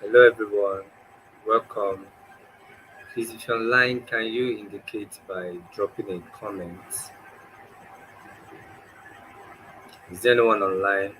Hello everyone, welcome. Please, if you're online, can you indicate by dropping a comment? Is there anyone online?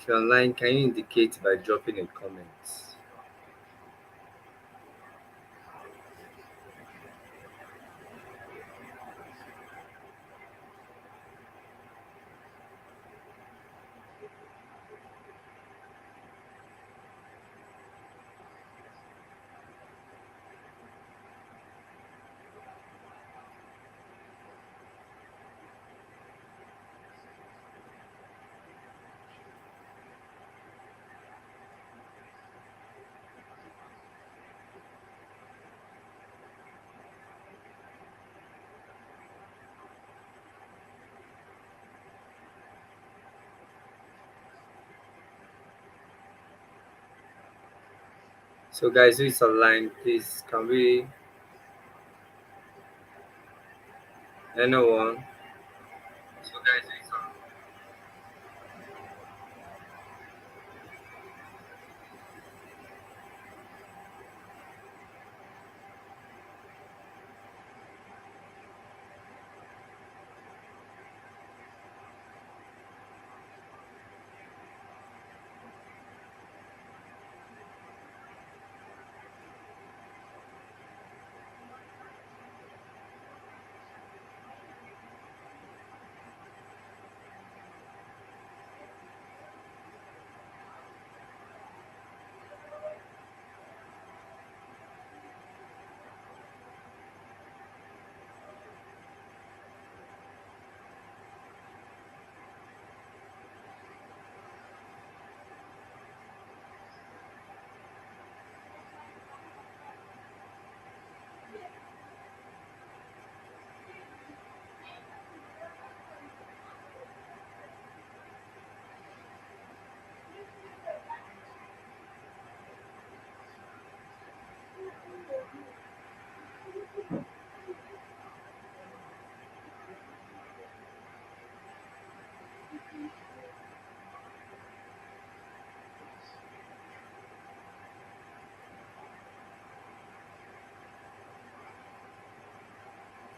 If you're online, can you indicate by dropping a comment? So, guys, who is online, please, can we, anyone? So, guys, who is online?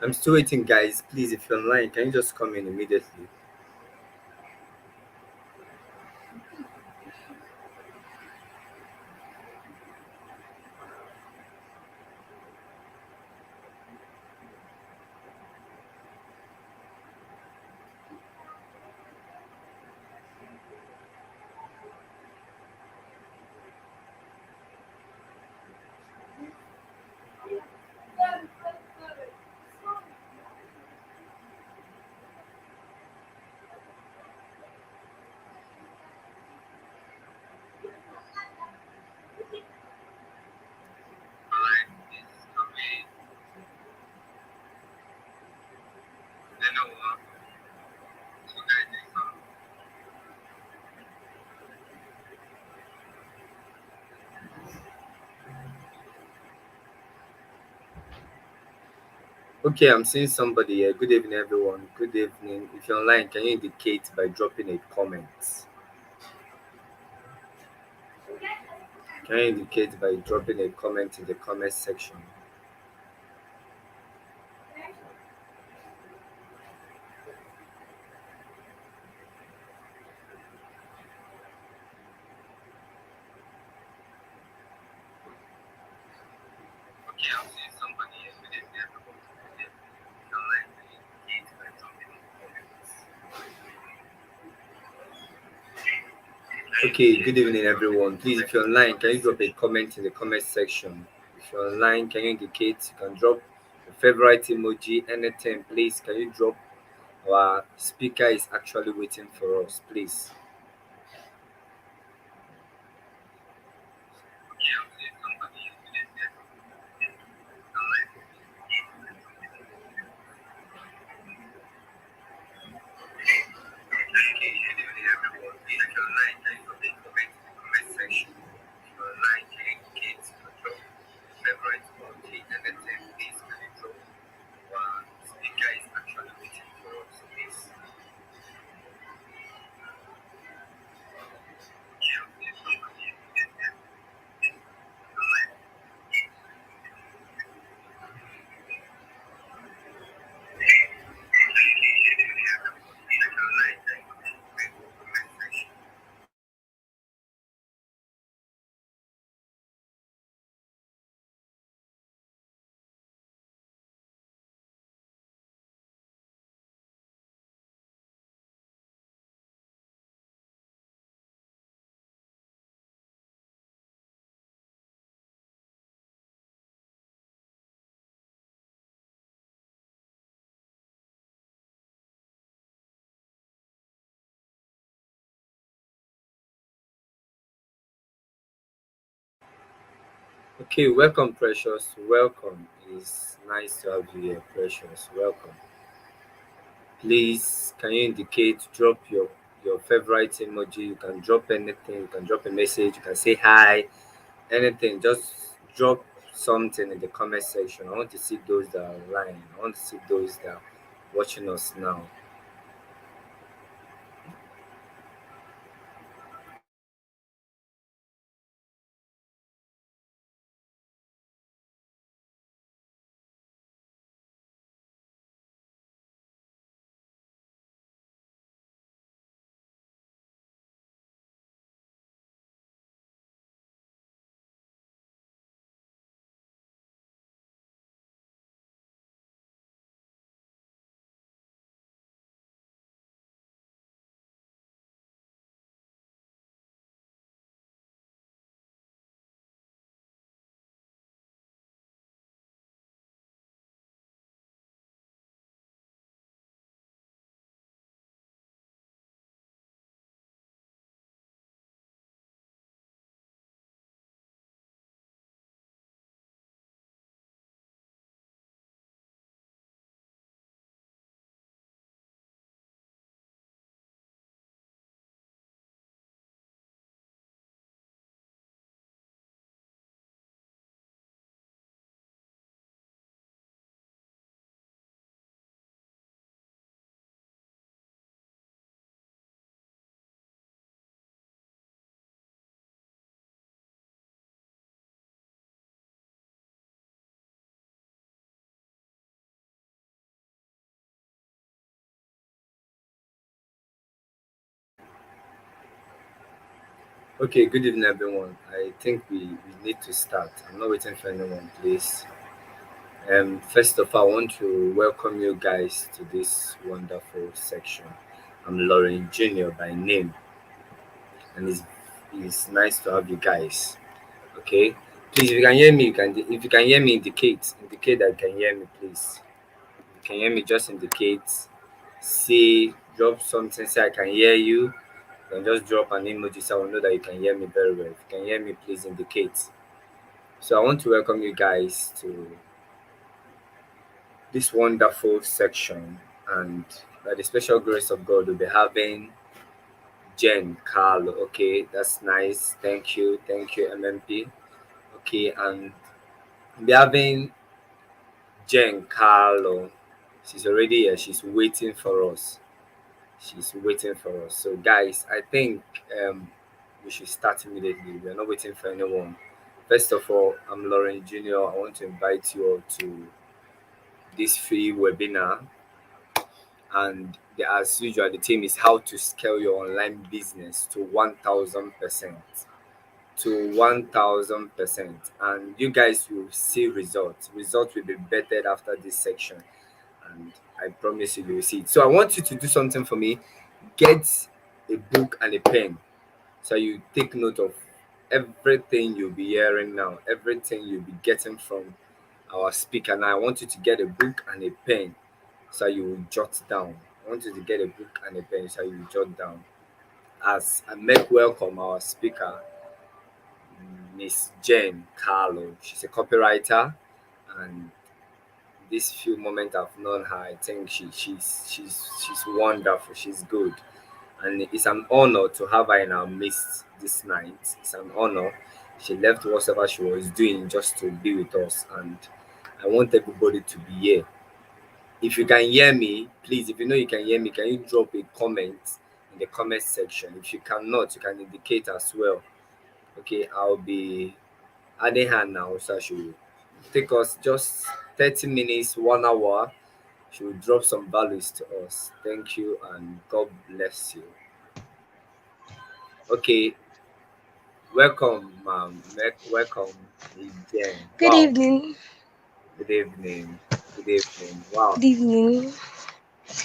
I'm still waiting, guys. Please, if you're online, can you just come in immediately? Okay, I'm seeing somebody here. Good evening, everyone. Good evening. If you're online, can you indicate by dropping a comment? Can you indicate by dropping a comment in the comment section? Okay, I'm seeing somebody here. Good evening, everyone. Good evening. If you're online, can you indicate by dropping a comment? Okay, good evening, everyone. Please, if you're online, can you drop a comment in the comment section? If you're online, can you indicate? You can drop your favorite emoji, anything, please. Can you drop? Our speaker is actually waiting for us, please. Okay, welcome, Precious. Welcome. It's nice to have you here, Precious. Welcome. Please, can you indicate, drop your favorite emoji? You can drop anything. You can drop a message. You can say hi. Anything. Just drop something in the comment section. I want to see those that are online. I want to see those that are watching us now. Okay, good evening, everyone. I think we need to start. I'm not waiting for anyone, please. First of all, I want to welcome you guys to this wonderful section. I'm Lauren Jr. by name, and it's nice to have you guys. Okay, please, if you can hear me, if you can hear me, indicate that you can hear me, please. If you can hear me, just indicate. Say, drop something, say I can hear you. You can just drop an emoji so I will know that you can hear me very well. If you can hear me, please indicate. So I want to welcome you guys to this wonderful section, and by the special grace of God, we'll be having Jen Carlo. Okay, that's nice. Thank you, MMP. Okay, and we'll be having Jen Carlo. She's already here. She's waiting for us. She's waiting for us. So, guys, I think we should start immediately. We're not waiting for anyone. First of all, I'm Lauren Jr. I want to invite you all to this free webinar, and as usual the theme is how to scale your online business to 1000%, to 1000%, and you guys will see results will be bettered after this section, and I promise you will see it. So I want you to do something for me. Get a book and a pen, so you take note of everything you'll be hearing now, everything you'll be getting from our speaker. Now I want you to get a book and a pen so you will jot down. I want you to get a book and a pen so you will jot down. As I make welcome our speaker, Miss Jane Carlo. She's a copywriter, and this few moments I've known her, I think she's wonderful. She's good, and it's an honor to have her in our midst this night. It's an honor. She left whatever she was doing just to be with us, and I want everybody to be here. If you can hear me, please, if you know you can hear me, can you drop a comment in the comment section? If you cannot, you can indicate as well. Okay, I'll be adding her now, so she will take us just 30 minutes, 1 hour. She will drop some values to us. Thank you and God bless you. Okay, welcome, ma'am. Welcome again. Good Wow. evening. Good evening. Good evening. Wow. Good evening.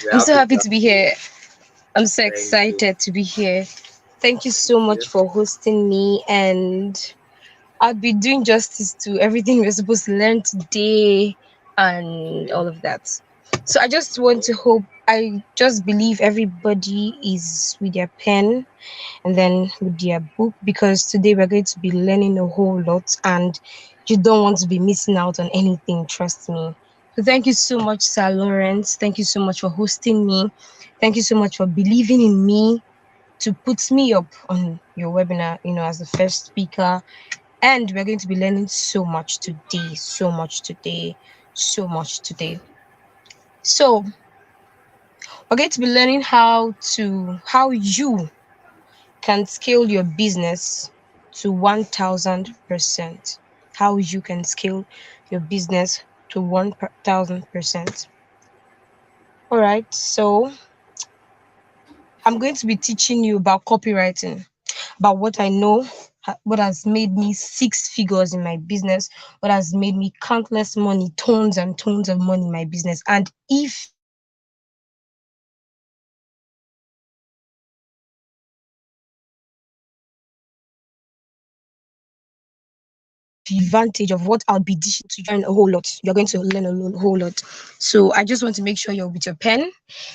We're I'm so happy to happy have to be you. here. I'm so Thank you. excited to be here. Thank you Thank so much you. for hosting me, and I'll be doing justice to everything we're supposed to learn today and Okay. all of that. So I just want Okay. to hope, I just believe everybody is with their pen and then with their book, because today we're going to be learning a whole lot, and You don't want to be missing out on anything, trust me. So thank you so much, Sir Lawrence. Thank you so much for hosting me. Thank you so much for believing in me to put me up on your webinar, as the first speaker. And we're going to be learning so much today, so much today, so much today. So we're going to be learning how you can scale your business to 1000%. How you can scale your business to 1000%. All right, so I'm going to be teaching you about copywriting, about what I know, what has made me six figures in my business, what has made me countless money, tons and tons of money in my business. And if advantage of what I'll be dishing to you, learn a whole lot. You're going to learn whole lot. So I just want to make sure you're with your pen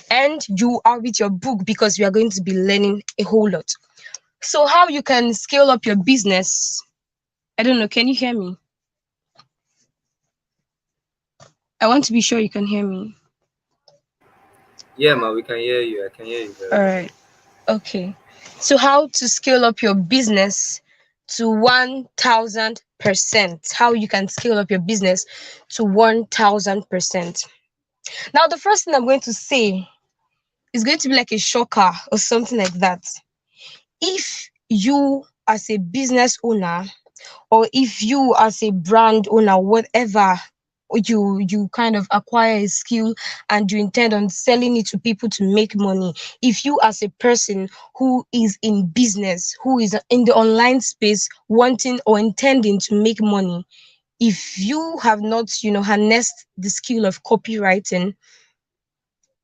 and you are with your book because we are going to be learning a whole lot. So how you can scale up your business. I don't know, can you hear me? I want to be sure you can hear me. Yeah, ma, we can hear you. I can hear you very All well. right. Okay. So how to scale up your business to 1000%. How you can scale up your business to 1000%. Now the first thing I'm going to say is going to be like a shocker or something like that. If you as a business owner or if you as a brand owner, whatever, you kind of acquire a skill and you intend on selling it to people to make money, if you as a person who is in business, who is in the online space wanting or intending to make money, if you have not harnessed the skill of copywriting,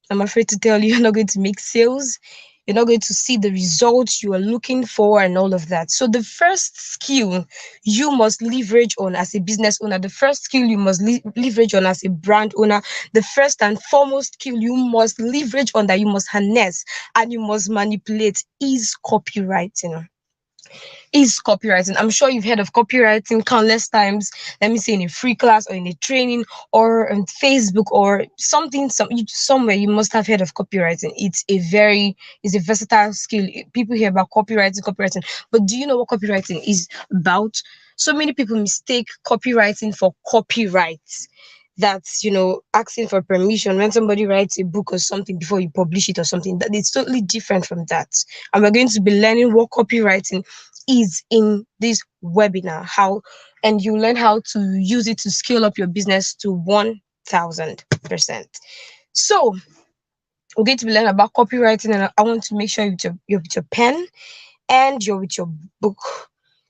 I'm afraid to tell you, you're not going to make sales. You're not going to see the results you are looking for and all of that. So, the first skill you must leverage on as a business owner, the first skill you must leverage on as a brand owner, the first and foremost skill you must leverage on, that you must harness and you must manipulate, is copywriting. I'm sure you've heard of copywriting countless times. Let me say in a free class or in a training or on Facebook or somewhere you must have heard of copywriting. It's a versatile skill. People hear about copywriting. But do you know what copywriting is about? So many people mistake copywriting for copyright. That's asking for permission when somebody writes a book or something before you publish it or something. That it's totally different from that. And we're going to be learning what copywriting is in this webinar, how and you learn how to use it to scale up your business to 1000%. So we're going to be learning about copywriting, and I want to make sure you're with your pen and you're with your book.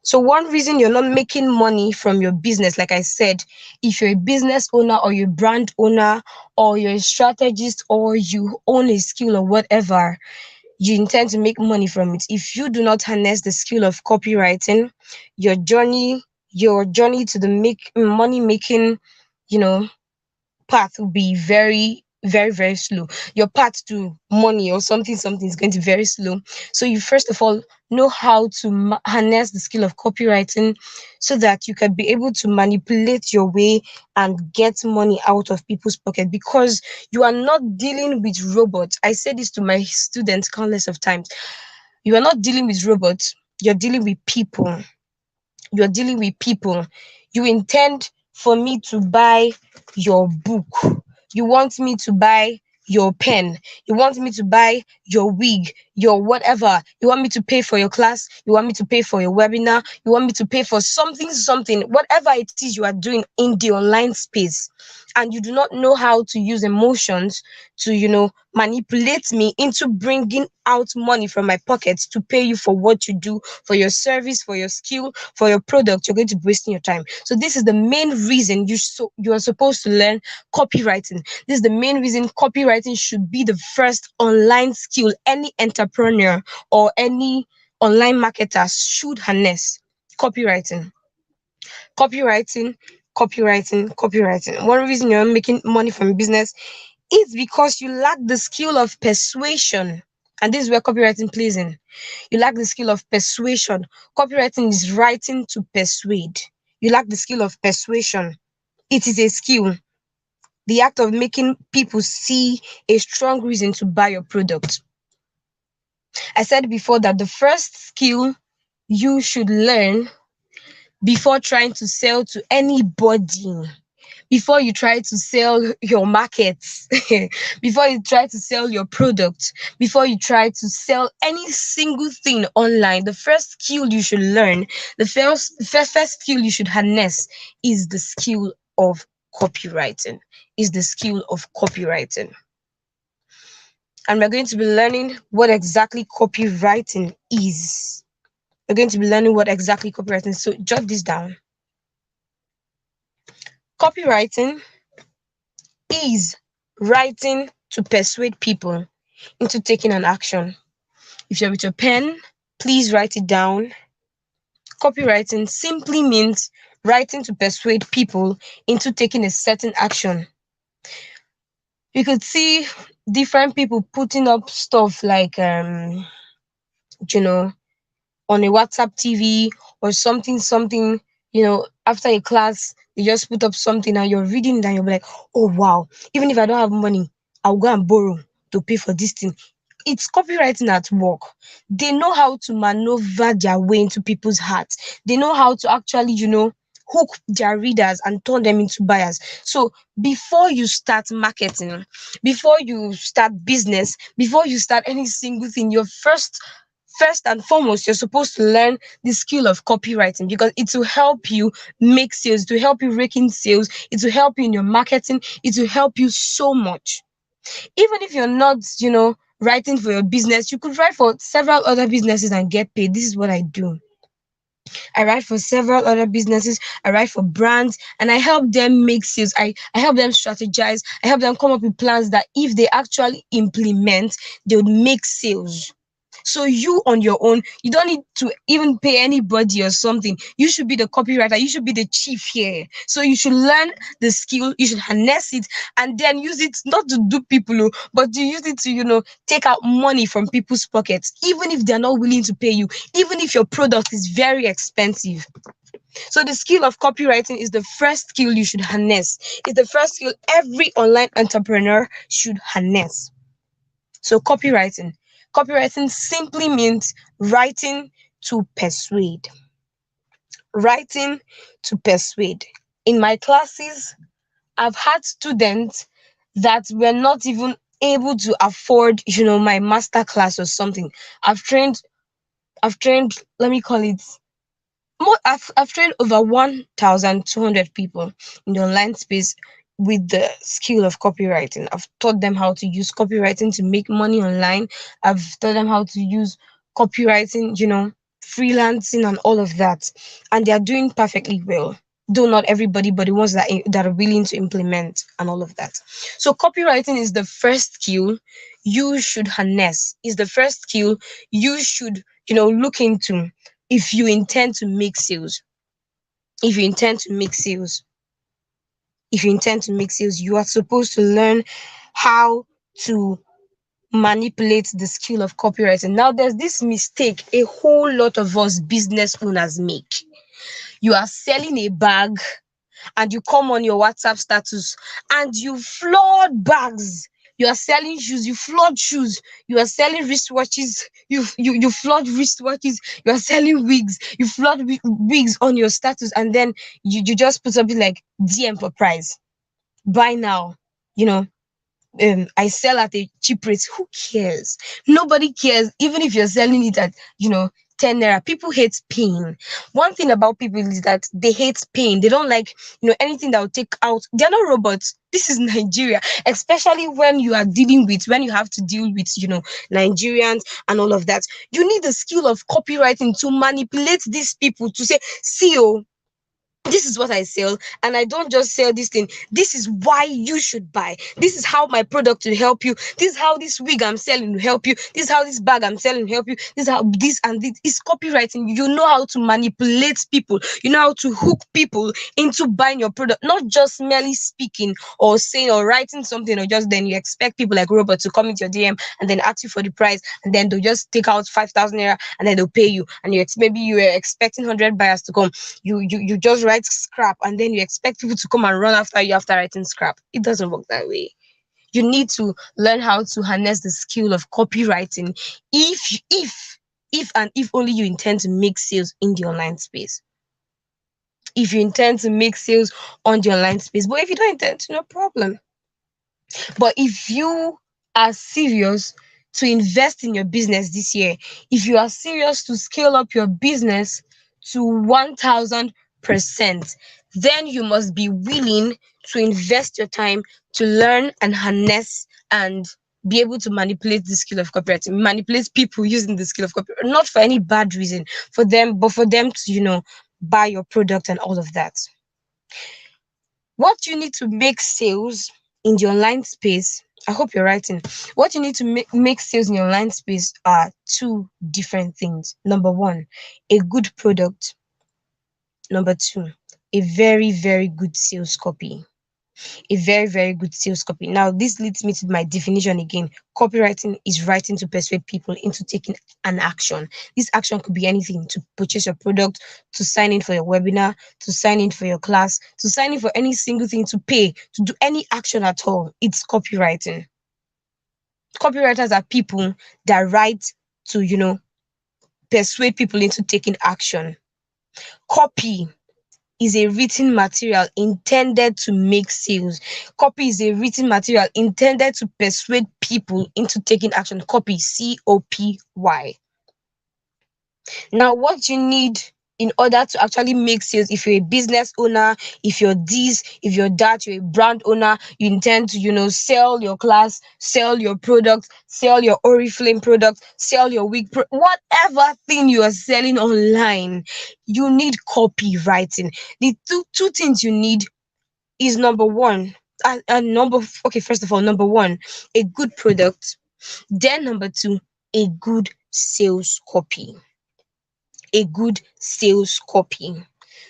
So one reason you're not making money from your business, like I said, if you're a business owner or you're a brand owner or you're a strategist or you own a skill or whatever, you intend to make money from it. If you do not harness the skill of copywriting, your journey to the make money making, you know, path will be very, very, very slow. Your path to money or something is going to be very slow. So you first of all know how to harness the skill of copywriting so that you can be able to manipulate your way and get money out of people's pocket, because you are not dealing with robots. I say this to my students countless of times. You are not dealing with robots, you're dealing with people. You're dealing with people. You intend for me to buy your book. You want me to buy your pen. You want me to buy your wig, your whatever. You want me to pay for your class. You want me to pay for your webinar. You want me to pay for something, whatever it is you are doing in the online space. And you do not know how to use emotions to, manipulate me into bringing out money from my pockets to pay you for what you do, for your service, for your skill, for your product. You're going to be wasting your time. So this is the main reason you are supposed to learn copywriting. This is the main reason copywriting should be the first online skill any entrepreneur or any online marketer should harness. Copywriting, copywriting, copywriting. One reason you're not making money from business is because you lack the skill of persuasion. And this is where copywriting plays in. You lack the skill of persuasion. Copywriting is writing to persuade. You lack the skill of persuasion. It is a skill, the act of making people see a strong reason to buy your product. I said before that the first skill you should learn before trying to sell to anybody, before you try to sell your markets, before you try to sell your product, before you try to sell any single thing online, the first skill you should learn, the first skill you should harness is the skill of copywriting. Is the skill of copywriting. And we're going to be learning what exactly copywriting is. We're going to be learning what exactly copywriting is. So jot this down. Copywriting is writing to persuade people into taking an action. If you're with your pen, please write it down. Copywriting simply means writing to persuade people into taking a certain action. You could see different people putting up stuff like you know on a WhatsApp TV or something, after a class, they just put up something and you're reading it and you're like, oh wow, even if I don't have money, I'll go and borrow to pay for this thing. It's copywriting at work. They know how to maneuver their way into people's hearts. They know how to actually, hook their readers and turn them into buyers. So before you start marketing, before you start business, before you start any single thing, your first and foremost, you're supposed to learn the skill of copywriting because it will help you make sales, it will help you rake in sales, it will help you in your marketing, it will help you so much. Even if you're not, writing for your business, you could write for several other businesses and get paid. This is what I do. I write for several other businesses, I write for brands, and I help them make sales. I help them strategize, I help them come up with plans that if they actually implement, they would make sales. So you on your own, you don't need to even pay anybody or something. You should be the copywriter. You should be the chief here. So you should learn the skill. You should harness it and then use it not to dupe people, but to use it to, take out money from people's pockets, even if they're not willing to pay you, even if your product is very expensive. So the skill of copywriting is the first skill you should harness. It's the first skill every online entrepreneur should harness. So copywriting simply means writing to persuade. Writing to persuade. In my classes, I've had students that were not even able to afford, my master class or something. I've trained, let me call it more. I've trained over 1,200 people in the online space with the skill of copywriting. I've taught them how to use copywriting to make money online. I've taught them how to use copywriting, freelancing and all of that, and they are doing perfectly well. Though not everybody, but the ones that are willing to implement and all of that. So copywriting is the first skill you should harness. Is the first skill you should, look into if you intend to make sales. If you intend to make sales, you are supposed to learn how to manipulate the skill of copywriting. Now, there's this mistake a whole lot of us business owners make. You are selling a bag and you come on your WhatsApp status and you flood bags. You are selling shoes, you flood shoes. You are selling wristwatches, you flood wristwatches. You are selling wigs, you flood wigs on your status, and then you just put something like DM for price. Buy now. You know, I sell at a cheap rate. Who cares? Nobody cares, even if you're selling it at 10 naira. People hate pain. One thing about people is that they hate pain. They don't like anything that will take out. They're not robots. This is Nigeria, especially when you have to deal with Nigerians and all of that. You need the skill of copywriting to manipulate these people to say, see, oh, this is what I sell, and I don't just sell this thing. This is why you should buy. This is how my product will help you. This is how this wig I'm selling will help you. This is how this bag I'm selling will help you. This is how this and this is copywriting. You know how to manipulate people. You know how to hook people into buying your product, not just merely speaking or saying or writing something, or just then you expect people like robots to come into your DM and then ask you for the price, and then they'll just take out 5,000 naira and then they'll pay you. And maybe you were expecting 100 buyers to come. You just write scrap and then you expect people to come and run after you after writing scrap. It doesn't work that way. You need to learn how to harness the skill of copywriting if and if only you intend to make sales in the online space. If you intend to make sales on the online space, but if you don't intend to, no problem. But if you are serious to invest in your business this year, if you are serious to scale up your business to 1000%, then you must be willing to invest your time to learn and harness and be able to manipulate the skill of copywriting, manipulate people using the skill of copywriting, not for any bad reason, for them, but for them to, buy your product and all of that. What you need to make sales in the online space, I hope you're writing. What you need to make sales in the online space are two different things. Number one, a good product. Number two, a very, very good sales copy. A very, very good sales copy. Now, this leads me to my definition again. Copywriting is writing to persuade people into taking an action. This action could be anything: to purchase your product, to sign in for your webinar, to sign in for your class, to sign in for any single thing, to pay, to do any action at all. It's copywriting. Copywriters are people that write to, persuade people into taking action. Copy is a written material intended to make sales. Copy is a written material intended to persuade people into taking action. Copy, COPY. Now, what you need in order to actually make sales, if you're a business owner, if you're this, if you're that, you're a brand owner, you intend to, sell your class, sell your product, sell your Oriflame product, sell your wig, whatever thing you are selling online, you need copywriting. The two things you need is number one, first of all, number one, a good product. Then number two, a good sales copy. A good sales copy.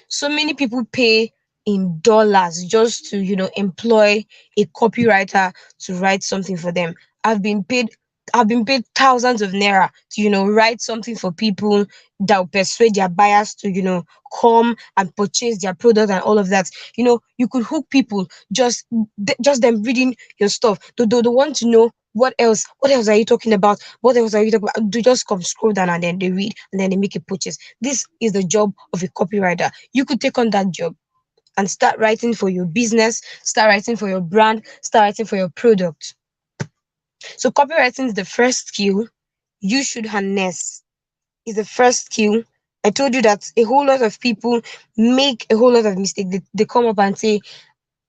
So many people pay in dollars just to, employ a copywriter to write something for them. I've been paid I've been paid thousands of naira to, write something for people that will persuade their buyers to, come and purchase their product and all of that. You could hook people just them reading your stuff. They want to know what else are you talking about? What else are you talking about? They just come scroll down and then they read and then they make a purchase. This is the job of a copywriter. You could take on that job and start writing for your business, start writing for your brand, start writing for your product. So copywriting is the first skill you should harness. Is the first skill. I told you that a whole lot of people make a whole lot of mistakes. They come up and say,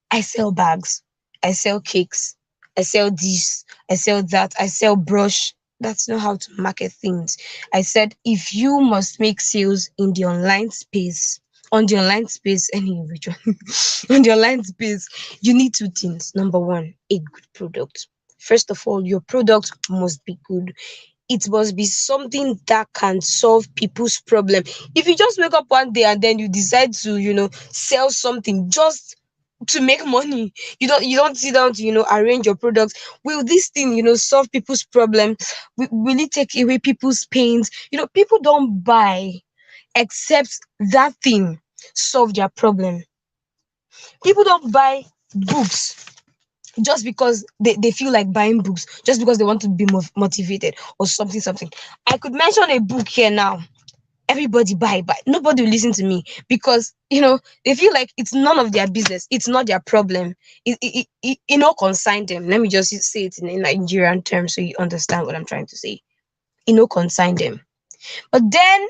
I sell bags, I sell cakes, I sell this, I sell that, I sell brush. That's not how to market things. I said if you must make sales in the online space, on the online space, any region, on the online space, you need two things. Number one, a good product. First of all, your product must be good. It must be something that can solve people's problem. If you just wake up one day and then you decide to, sell something just to make money, you don't sit down to, arrange your products. Will this thing, solve people's problems? Will it take away people's pains? People don't buy except that thing solve their problem. People don't buy books just because they feel like buying books, just because they want to be motivated or something. I could mention a book here now. Everybody buy. Nobody will listen to me because they feel like it's none of their business. It's not their problem. It not concern them. Let me just say it in Nigerian terms so you understand what I'm trying to say. It not concern them. But then,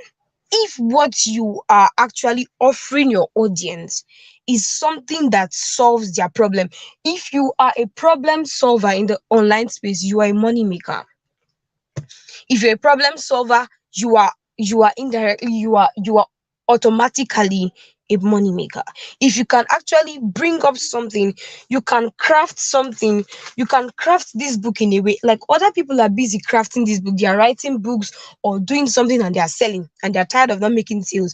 if what you are actually offering your audience is something that solves their problem, if you are a problem solver in the online space, you are a money maker. If you're a problem solver, you are indirectly, you are automatically a money maker. If you can actually bring up something, you can craft something, you can craft this book in a way like other people are busy crafting this book. They are writing books or doing something and they are selling and they're tired of not making sales.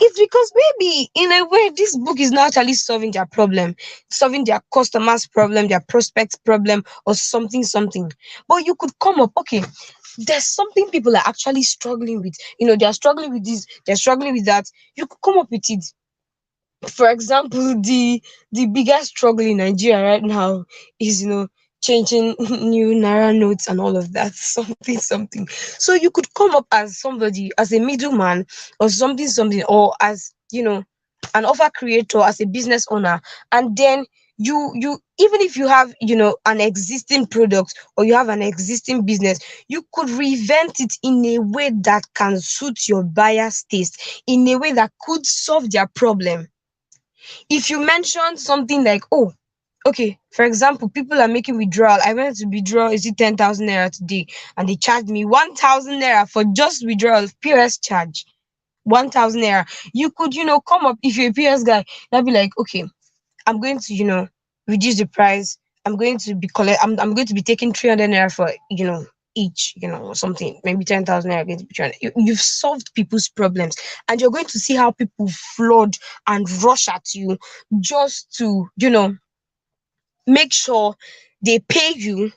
It's because maybe in a way this book is not actually solving their problem, solving their customers' problem, their prospects' problem, or something. But you could come up, okay, there's something people are actually struggling with. They're struggling with this, they're struggling with that. You could come up with it. For example, the biggest struggle in Nigeria right now is, changing new naira notes and all of that, something something. So you could come up as somebody, as a middleman, or something something, or as, an offer creator, as a business owner, and then you even if you have, an existing product, or you have an existing business, you could reinvent it in a way that can suit your buyer's taste, in a way that could solve their problem. If you mention something like, oh, okay, for example, people are making withdrawal. I went to withdraw, is it 10,000 naira today? And they charged me 1,000 naira for just withdrawal, POS charge. 1,000 naira. You could, come up, if you're a POS guy, that'd be like, okay, I'm going to, reduce the price. I'm going to be taking 300 naira for, each, or something, maybe 10,000 naira going to be 300. You've solved people's problems, and you're going to see how people flood and rush at you just to, make sure they pay you.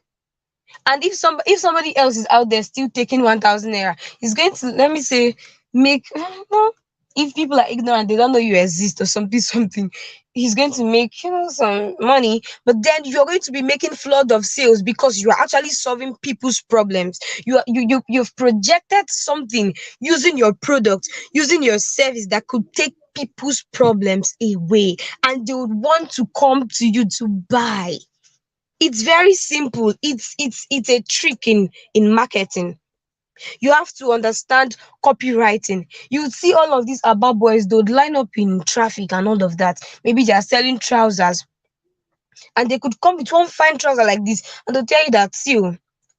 And if somebody else is out there still taking 1,000 naira, it's going to, let me say, make no, if people are ignorant, they don't know you exist or something something, he's going to make, some money. But then you're going to be making flood of sales because you are actually solving people's problems. You've projected something, using your product, using your service, that could take people's problems away, and they would want to come to you to buy. It's very simple. It's a trick in marketing. You have to understand copywriting. You would see all of these Aba boys, they would line up in traffic and all of that. Maybe they are selling trousers, and they could come with one fine trouser like this, and they'll tell you that, see oh,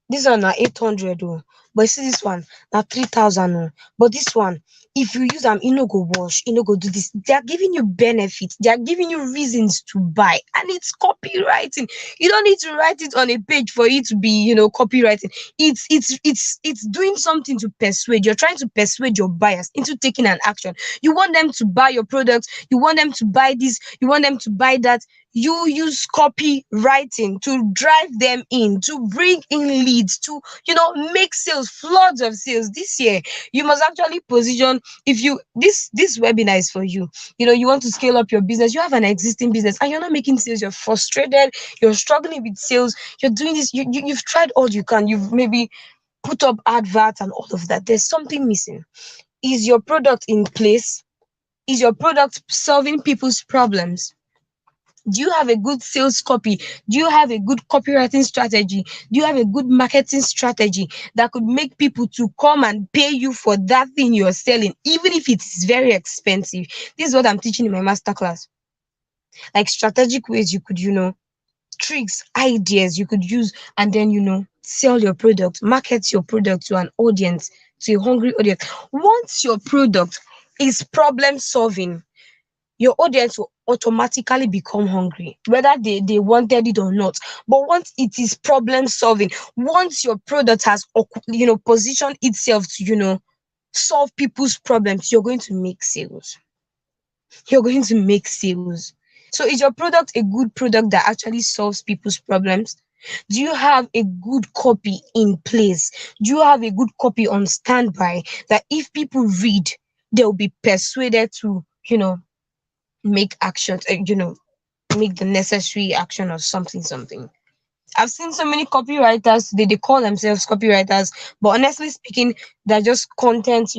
this one na 800 oh, but see this one na 3,000 oh, but this one, if you use am, e no go wash, e no go do this. They are giving you benefits, they are giving you reasons to buy, and it's copywriting. You don't need to write it on a page for it to be, copywriting. It's doing something to persuade. You're trying to persuade your buyers into taking an action. You want them to buy your products, you want them to buy this, you want them to buy that. You use copywriting to drive them in, to bring in leads, to, make sales, floods of sales. This year, you must actually position. If you this webinar is for you. You want to scale up your business, you have an existing business and you're not making sales, you're frustrated, you're struggling with sales, you're doing this, you've tried all you can, you've maybe put up adverts and all of that. There's something missing. Is your product in place? Is your product solving people's problems? Do you have a good sales copy? Do you have a good copywriting strategy? Do you have a good marketing strategy that could make people to come and pay you for that thing you're selling, even if it is very expensive? This is what I'm teaching in my masterclass. Like strategic ways you could, tricks, ideas you could use, and then, sell your product, market your product to an audience, to a hungry audience. Once your product is problem solving, your audience will automatically become hungry, whether they wanted it or not. But once it is problem solving, once your product has, positioned itself to, solve people's problems, you're going to make sales. You're going to make sales. So is your product a good product that actually solves people's problems? Do you have a good copy in place? Do you have a good copy on standby that if people read, they'll be persuaded to, make actions, make the necessary action or something something. I've seen so many copywriters, they call themselves copywriters, but honestly speaking, they're just content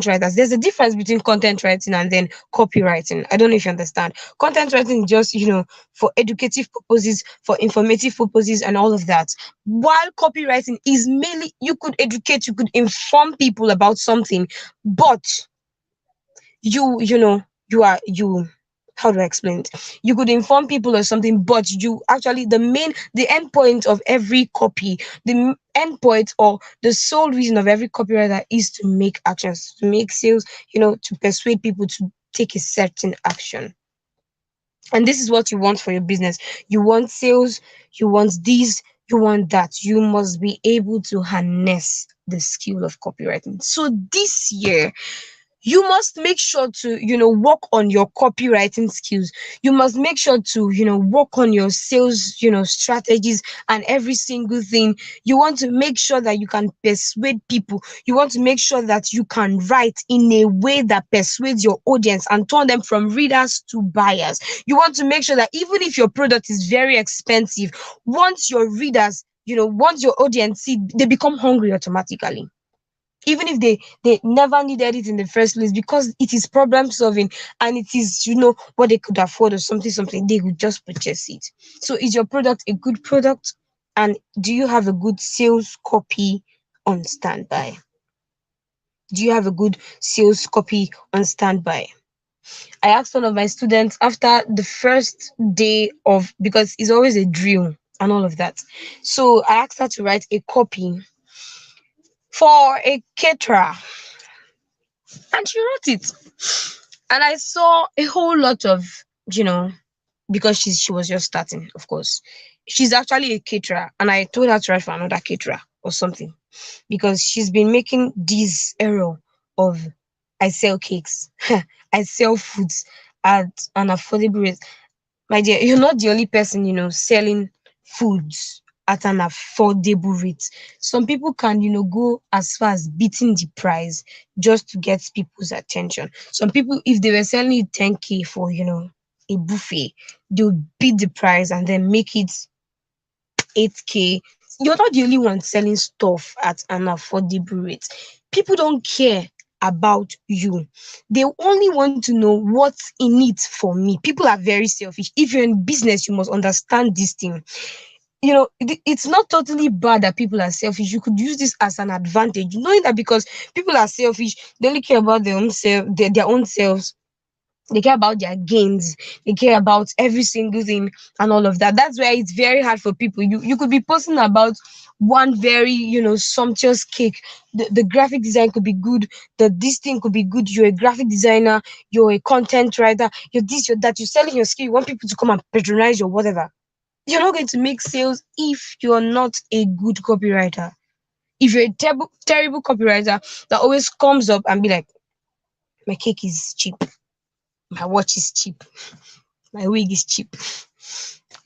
writers. There's a difference between content writing and then copywriting. I don't know if you understand. Content writing is just, for educative purposes, for informative purposes, and all of that. While copywriting is mainly, you could educate, you could inform people about something, but you are you how do I explain it? You could inform people or something, but you actually, the end point of every copy, end point or the sole reason of every copywriter is to make actions, to make sales, to persuade people to take a certain action. And this is what you want for your business. You want sales, you want this, you want that. You must be able to harness the skill of copywriting. So this year, You must make sure to, work on your copywriting skills. You must make sure to, work on your sales, strategies and every single thing. You want to make sure that you can persuade people. You want to make sure that you can write in a way that persuades your audience and turn them from readers to buyers. You want to make sure that even if your product is very expensive, once your readers, once your audience see, they become hungry automatically, even if they never needed it in the first place, because it is problem solving and it is, what they could afford or something, they would just purchase it. So is your product a good product, and do you have a good sales copy on standby? Do you have a good sales copy on standby? I asked one of my students after the first day of, because it's always a drill and all of that, so I asked her to write a copy for a caterer, and she wrote it. And I saw a whole lot of, you know, because she was just starting, of course. She's actually a caterer, and I told her to write for another caterer or something, because she's been making this error of, I sell cakes, I sell foods at an affordable rate. My dear, you're not the only person, selling foods at an affordable rate. Some people can, go as far as beating the price just to get people's attention. Some people, if they were selling it 10K for, a buffet, they'll beat the price and then make it 8K. You're not the only one selling stuff at an affordable rate. People don't care about you. They only want to know what's in it for me. People are very selfish. If you're in business, you must understand this thing. It's not totally bad that people are selfish. You could use this as an advantage, knowing that because people are selfish, they only care about their own their own selves. They care about their gains, they care about every single thing and all of that. That's why it's very hard for people. You could be posting about one very, sumptuous cake. The graphic design could be good, this thing could be good. You're a graphic designer, you're a content writer, you're this, you're that, you're selling your skill, you want people to come and patronize your whatever. You're not going to make sales if you're not a good copywriter. If you're a terrible copywriter that always comes up and be like, my cake is cheap, my watch is cheap, my wig is cheap,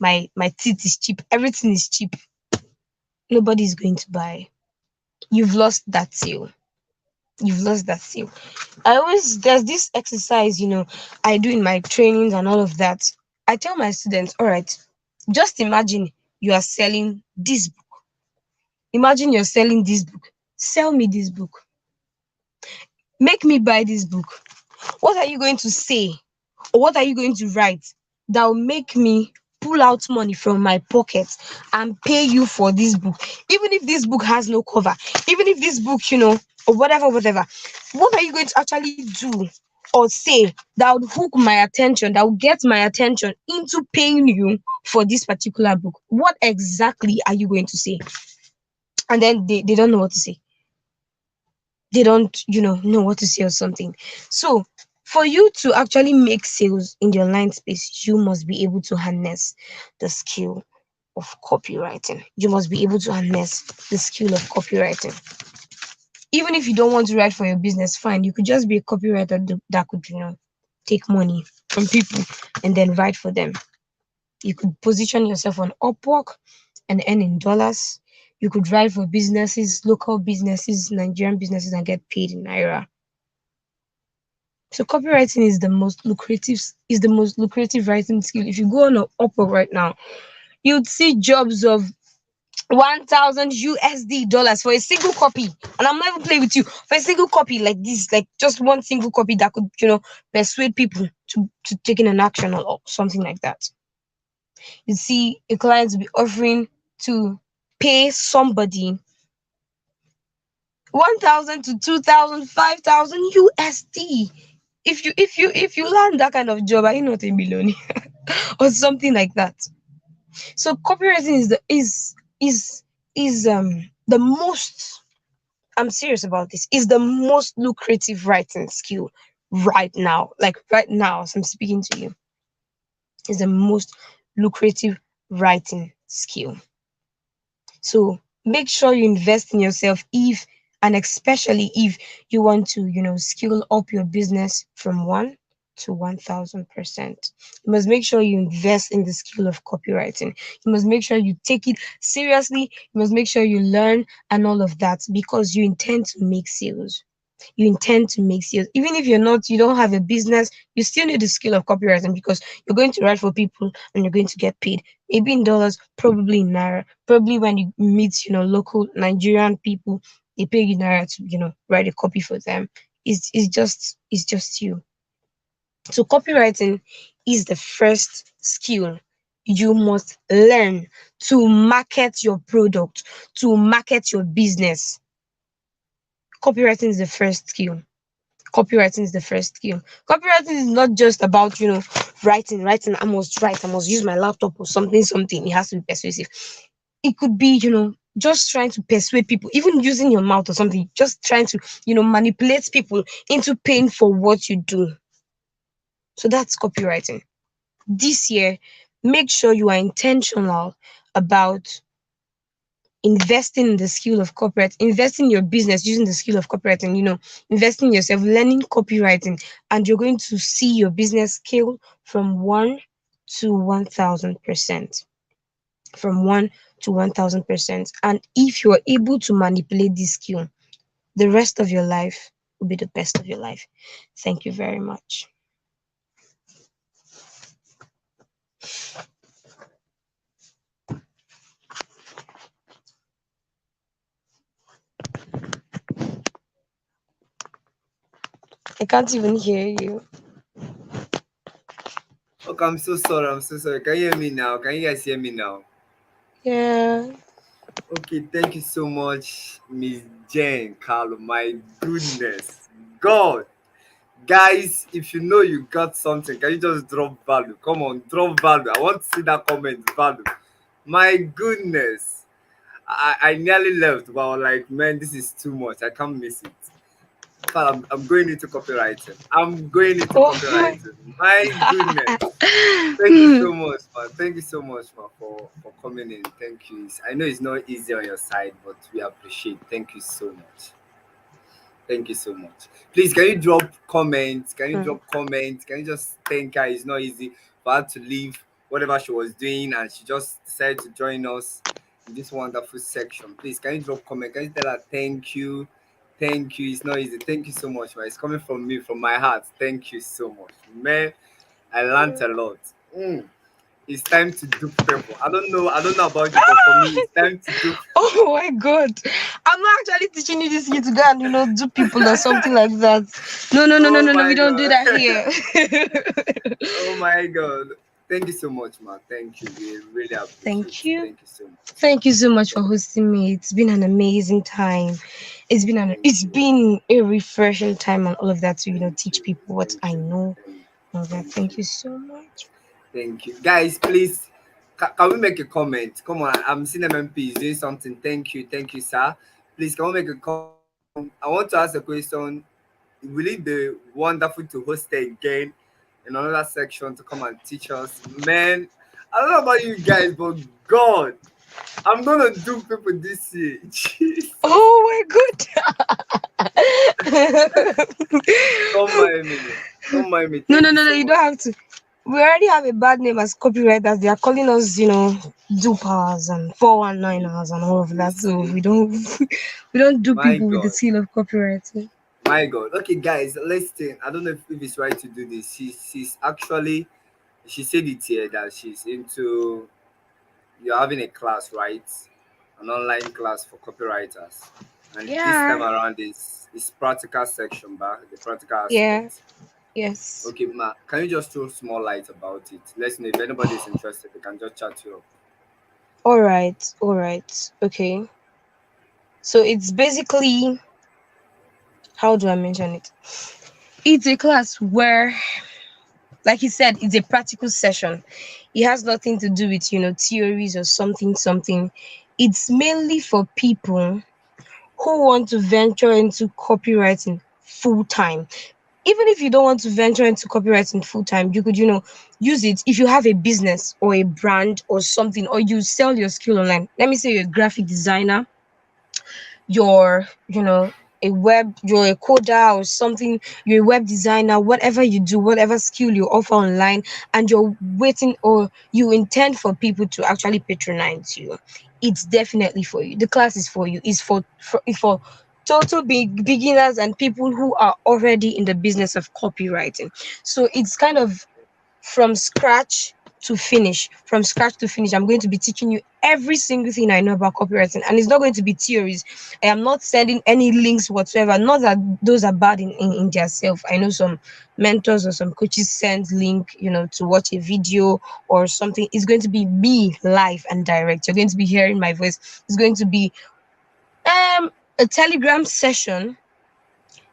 my teeth is cheap, everything is cheap, nobody is going to buy. You've lost that sale. You've lost that sale. There's this exercise, I do in my trainings and all of that. I tell my students, all right, just imagine you are selling this book. Imagine you're selling this book. Sell me this book. Make me buy this book. What are you going to say, or what are you going to write that will make me pull out money from my pocket and pay you for this book? Even if this book has no cover, even if this book, or whatever, what are you going to actually do or say that would hook my attention, that will get my attention into paying you for this particular book? What exactly are you going to say? And then they don't know what to say. They don't, know what to say or something. So for you to actually make sales in the online space, you must be able to harness the skill of copywriting. You must be able to harness the skill of copywriting. Even if you don't want to write for your business, fine. You could just be a copywriter that could, take money from people and then write for them. You could position yourself on Upwork and earn in dollars. You could write for businesses, local businesses, Nigerian businesses, and get paid in naira. So copywriting is the most lucrative writing skill. If you go on Upwork right now, you'd see jobs of 1,000 USD dollars for a single copy. And I'm not even playing with you. For a single copy like this, like just one single copy that could, persuade people to taking an action or something like that. You see a client will be offering to pay somebody 1,000 to 2,000, 5,000 USD. If you land that kind of job, are you not a millionaire or something like that? So copywriting is the most, I'm serious about this, is the most lucrative writing skill right now. Like right now, as I'm speaking to you, is the most lucrative writing skill. So make sure you invest in yourself if And especially if you want to, skill up your business from 1 to 1,000%. You must make sure you invest in the skill of copywriting. You must make sure you take it seriously. You must make sure you learn and all of that, because you intend to make sales. You intend to make sales. Even if you don't have a business, you still need the skill of copywriting, because you're going to write for people and you're going to get paid. Maybe in dollars, probably in naira. Probably when you meet, local Nigerian people, they pay you naira to, write a copy for them. It's just you. So copywriting is the first skill you must learn to market your product, to market your business. Copywriting is the first skill. Copywriting is the first skill. Copywriting is not just about, writing. I must use my laptop or something. It has to be persuasive. It could be, just trying to persuade people, even using your mouth or something, just trying to, manipulate people into paying for what you do. So that's copywriting. This year, make sure you are intentional about investing in the skill of copyright, investing in your business using the skill of copywriting, investing in yourself, learning copywriting, and you're going to see your business scale from 1 to 1,000%. From 1 to 1,000%. And if you're able to manipulate this skill, the rest of your life will be the best of your life. Thank you very much. I can't even hear you. Okay, I'm so sorry. I'm so sorry. Can you hear me now? Can you guys hear me now? Yeah. Okay, thank you so much, Miss Jane Kalu. My goodness, God, guys, if you know you got something, can you just drop value? Come on, drop value. I want to see that comment value. My goodness, I nearly left, but I was like, man, this is too much. I can't miss it. In fact, I'm going into copywriting. I'm going into Oh my. copywriting. My goodness. Thank you so much, man. Thank you so much, man, for coming in. Thank you. I know it's not easy on your side, but we appreciate. Thank you so much. Thank you so much. Please, can you drop comments? Can you Hmm. drop comments? Can you just thank her? It's not easy for her to leave whatever she was doing and she just decided to join us in this wonderful section. Please, can you drop comment? Can you tell her thank you? Thank you. It's not easy. Thank you so much, man. It's coming from me, from my heart. Thank you so much. Man, I learned a lot. Mm. It's time to dupe people. I don't know about you, but for me, it's time to dupe. Oh my god. I'm not actually teaching you this here to go and do people or something like that. No, no, no, no, Oh no, no. We my don't do that god. here. Oh my god. Thank you so much, man. Thank you. We really appreciate Thank it. you. Thank you so much. Thank you so much for Thank, hosting me. It's been an amazing time. thank It's you. been a refreshing time and all of that to Thank teach you. people what Thank I you. know. Thank, All that. thank Thank you. you so much. Thank you. Guys, please, can we make a comment? Come on, I'm seeing MMP is doing something. Thank you. Thank you, sir. Please, can we make a comment? I want to ask a question. Will it be wonderful to host it again in another section to come and teach us? Man, I don't know about you guys, but God, I'm gonna do people this year. Jesus, Oh my god. don't mind me. Don't mind me. No, Thank no, you no, no. so You much. don't have to. We already have a bad name as copywriters. They are calling us, dupers and 419ers and all of You that. So see, we don't we don't do my people with the God, seal of copywriting. my God. Okay, guys, listen. I don't know if it's right to do this. She's actually, she said it here that she's into, you're having a class, right? An online class for copywriters. And this time Yeah. around is practical section, but the practical Yeah. aspect. Yes. Okay, Ma, can you just throw small light about it? Let's know if anybody is interested, they can just chat you up. All right. All right. Okay. So it's basically, how do I mention it? It's a class where, like he said, it's a practical session. It has nothing to do with, theories or something. It's mainly for people who want to venture into copywriting full time. Even if you don't want to venture into copywriting full time, you could, use it if you have a business or a brand or something, or you sell your skill online. Let me say you're a graphic designer, you're, you're a coder or something, you're a web designer, whatever you do, whatever skill you offer online, and you're waiting or you intend for people to actually patronize you, it's definitely for you. The class is for you. It's for total beginners and people who are already in the business of copywriting. So it's kind of from scratch to finish. From scratch to finish, I'm going to be teaching you every single thing I know about copywriting, and it's not going to be theories. I am not sending any links whatsoever. Not that those are bad in their self. I know some mentors or some coaches send link, to watch a video or something. It's going to be me live and direct. You're going to be hearing my voice. It's going to be a Telegram session.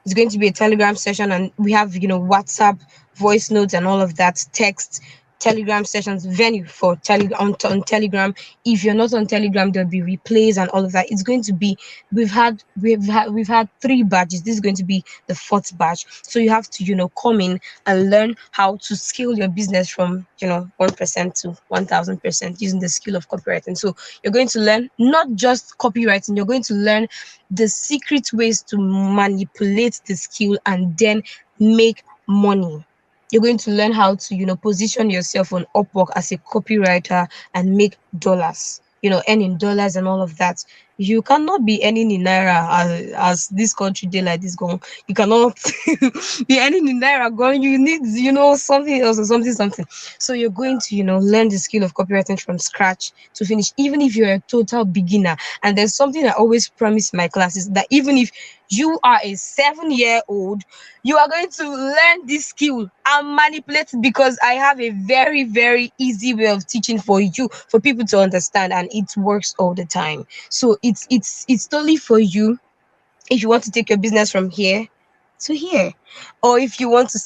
It's going to be a Telegram session, and we have, WhatsApp voice notes and all of that, text, Telegram sessions, venue for on Telegram. If you're not on Telegram, there'll be replays and all of that. It's going to be, we've had 3 batches. This is going to be the fourth batch. So you have to, come in and learn how to scale your business from, 1% to 1,000% using the skill of copywriting. So you're going to learn not just copywriting, you're going to learn the secret ways to manipulate the skill and then make money. You're going to learn how to, position yourself on Upwork as a copywriter and make dollars, earning dollars and all of that. You cannot be earning in naira as this country day like this gone. You cannot be earning in naira gone. You need, something else or something. So you're going to, learn the skill of copywriting from scratch to finish, even if you're a total beginner. And there's something I always promise my classes, that even if you are a 7-year-old, you are going to learn this skill and manipulate it, because I have a very, very easy way of teaching for you, for people to understand, and it works all the time. So it's totally for you if you want to take your business from here to here, or if you want to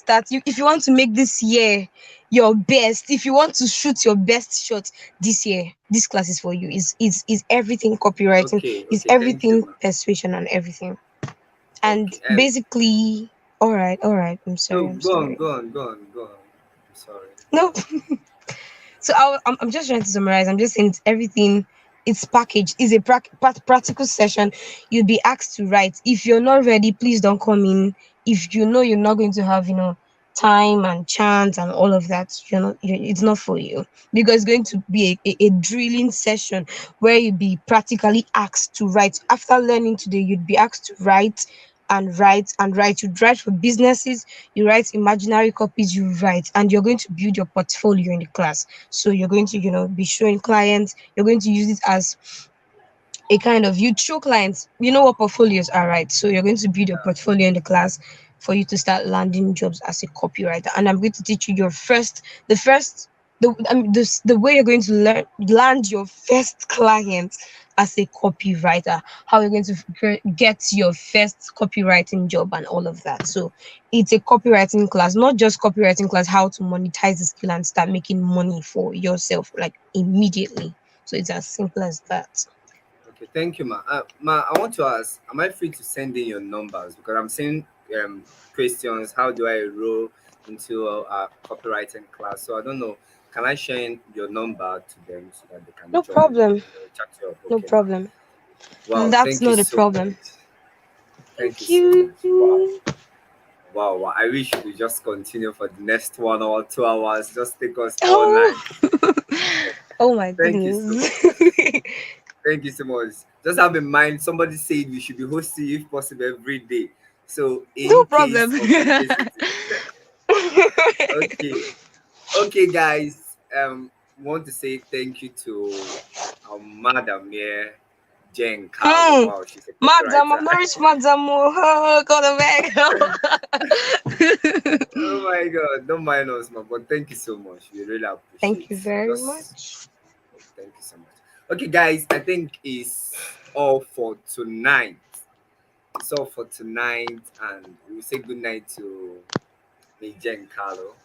if you want to make this year your best, if you want to shoot your best shot this year, this class is for you. Is everything copywriting, Okay, is okay, thank you, everything ma. persuasion and everything. And Okay, basically, all right, I'm no, sorry, I'm go on, sorry. go on, go on, go on. I'm sorry. No. So I'm just trying to summarize. I'm just saying it's everything. It's packaged. It's a practical session. You'll be asked to write. If you're not ready, please don't come in. If you know you're not going to have, time and chance and all of that, it's not for you, because it's going to be a drilling session where you'll be practically asked to write. After learning today, you'd be asked to write and write and write. You'd write for businesses, you write imaginary copies, you write, and you're going to build your portfolio in the class. So you're going to, be showing clients, you're going to use it as a kind of, you show clients, you know what portfolios are, right? So you're going to build your portfolio in the class for you to start landing jobs as a copywriter. And I'm going to teach you the first, the way you're going to land your first client as a copywriter, how you're going to get your first copywriting job and all of that. So it's a copywriting class, not just copywriting class, how to monetize the skill and start making money for yourself, like immediately. So it's as simple as that. Okay, thank you, ma. Ma, I want to ask, am I free to send in your numbers? Because I'm seeing questions. How do I enroll into a copywriting class? So I don't know. Can I share in your number to them so that they can No join and problem. chat you up? No Okay, ma. problem. Wow, That's thank you not a so problem. much. Thank you Thank so much. Wow. you. Wow, wow. I wish we could just continue for the next 1 hour, 2 hours. Just take us all Oh, night. oh my Thank you so goodness. much. Thank you so much. Just have in mind, somebody said we should be hosting if possible every day. So No in problem. case of necessity. Okay. Okay, guys. Want to say thank you to our madam here, Jen Kalu. Hmm. Wow, she's a Madam, copywriter. I'm not rich, madam. Oh, God, beg. Oh my god, don't mind us, man. But thank you so much. We really Thank appreciate. you very Just much. thank you so much. Okay, guys, I think it's all for tonight. It's all for tonight, and we'll say good night to Jen Carlo.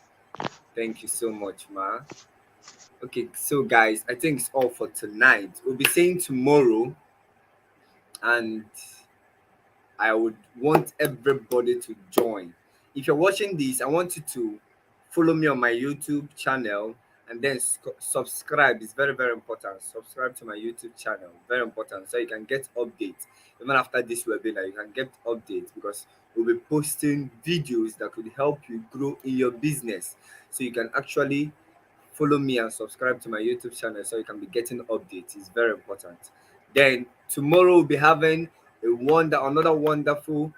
Thank you so much, ma. Okay, so guys, I think it's all for tonight. We'll be saying tomorrow, and I would want everybody to join. If you're watching this, I want you to follow me on my YouTube channel And then subscribe is very, very important. Subscribe to my YouTube channel, very important, so you can get updates. Even after this webinar, you can get updates because we'll be posting videos that could help you grow in your business. So you can actually follow me and subscribe to my YouTube channel so you can be getting updates. It's very important. Then tomorrow we'll be having another wonderful,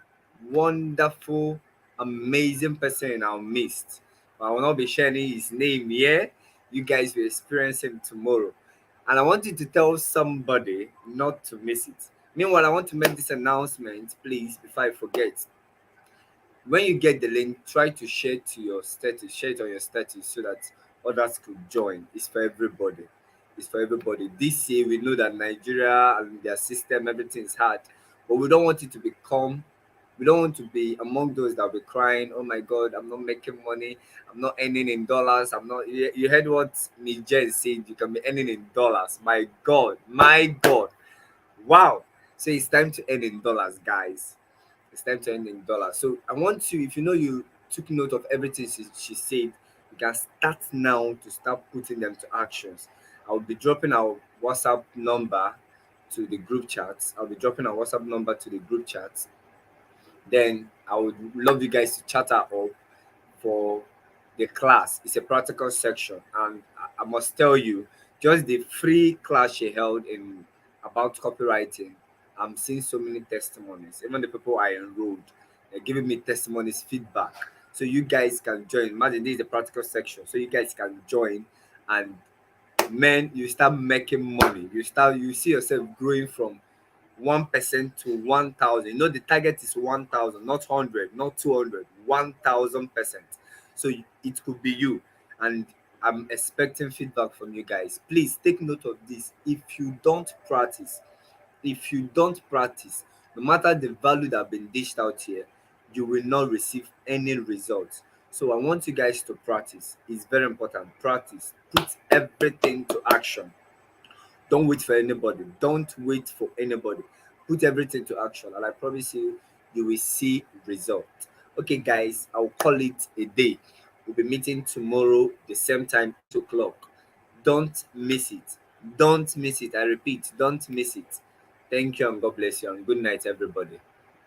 amazing person in our midst. I will not be sharing his name here. You guys will experience him tomorrow. And I want you to tell somebody not to miss it. Meanwhile, I want to make this announcement, please, before I forget. When you get the link, try to share it to your status, share it on your status so that others could join. It's for everybody. It's for everybody. This year we know that Nigeria and their system, everything is hard. But we don't want it to become we don't want to be among those that will be crying, oh my god, I'm not making money, I'm not earning in dollars, I'm not you heard what Miss Jen said, you can be earning in dollars. My god. Wow. So it's time to earn in dollars, guys. It's time to earn in dollars. So I want you, if you know you took note of everything she said, you can start now to start putting them to actions. I'll be dropping our WhatsApp number to the group chats. I'll be dropping our WhatsApp number to the group chats. Then I would love you guys to chat her up for the class. It's a practical section, and I must tell you, just the free class she held in about copywriting, I'm seeing so many testimonies. Even the people I enrolled, they're giving me testimonies, feedback. So you guys can join. Imagine this is the practical section, so you guys can join, and man, you start making money. You see yourself growing from 1% to 1,000. You know, the target is 1,000, not 100, not 200, 1,000%. So it could be you. And I'm expecting feedback from you guys. Please take note of this. If you don't practice, no matter the value that have been dished out here, you will not receive any results. So I want you guys to practice. It's very important. Practice. Put everything to action. Don't wait for anybody. Don't wait for anybody. Put everything to action, and I promise you, you will see results. Okay, guys, I'll call it a day. We'll be meeting tomorrow, the same time, 8 o'clock. Don't miss it. Don't miss it. I repeat, don't miss it. Thank you, and God bless you, and good night, everybody.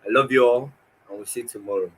I love you all, and we'll see you tomorrow.